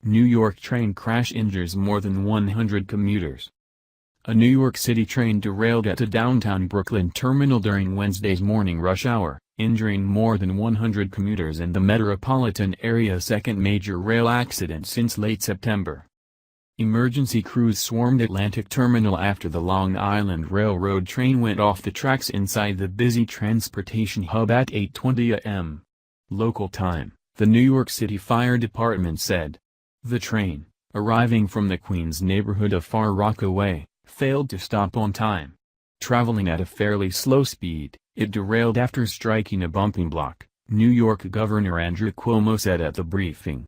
New York train crash injures more than 100 commuters. A New York City train derailed at a downtown Brooklyn terminal during Wednesday's morning rush hour, injuring more than 100 commuters in the metropolitan area's second major rail accident since late September. Emergency crews swarmed Atlantic Terminal after the Long Island Railroad train went off the tracks inside the busy transportation hub at 8:20 a.m. local time, the New York City Fire Department said. The train, arriving from the Queens neighborhood of Far Rockaway, failed to stop on time. Traveling at a fairly slow speed, it derailed after striking a bumping block, New York Governor Andrew Cuomo said at the briefing.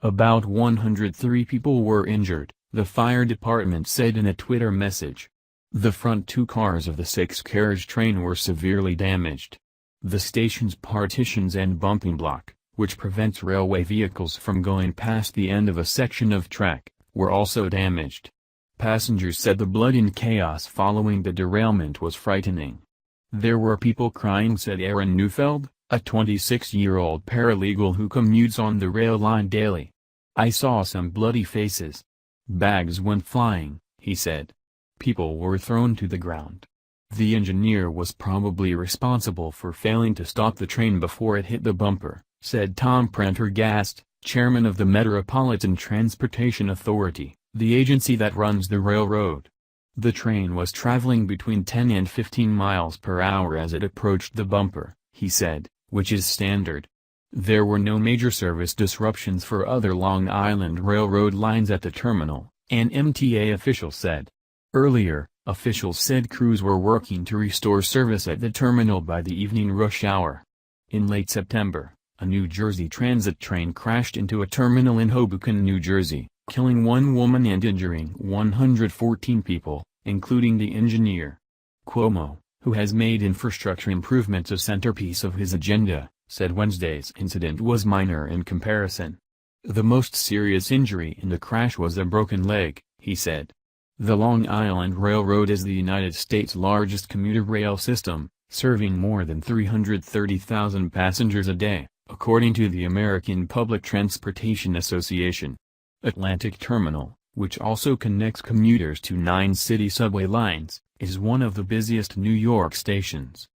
About 103 people were injured, the fire department said in a Twitter message. The front two cars of the six-carriage train were severely damaged. The station's partitions and bumping block, which prevents railway vehicles from going past the end of a section of track, were also damaged. Passengers said the blood and chaos following the derailment was frightening. There were people crying, said Aaron Neufeld, a 26-year-old paralegal who commutes on the rail line daily. I saw some bloody faces. Bags went flying, he said. People were thrown to the ground. The engineer was probably responsible for failing to stop the train before it hit the bumper, said Tom Prendergast, chairman of the Metropolitan Transportation Authority, the agency that runs the railroad. The train was traveling between 10 and 15 miles per hour as it approached the bumper, he said, which is standard. There were no major service disruptions for other Long Island Railroad lines at the terminal, an MTA official said. Earlier, officials said crews were working to restore service at the terminal by the evening rush hour. In late September, a New Jersey transit train crashed into a terminal in Hoboken, New Jersey, killing one woman and injuring 114 people, including the engineer. Cuomo, who has made infrastructure improvements a centerpiece of his agenda, said Wednesday's incident was minor in comparison. The most serious injury in the crash was a broken leg, he said. The Long Island Railroad is the United States' largest commuter rail system, serving more than 330,000 passengers a day, according to the American Public Transportation Association. Atlantic Terminal, which also connects commuters to 9 city subway lines, is one of the busiest New York stations.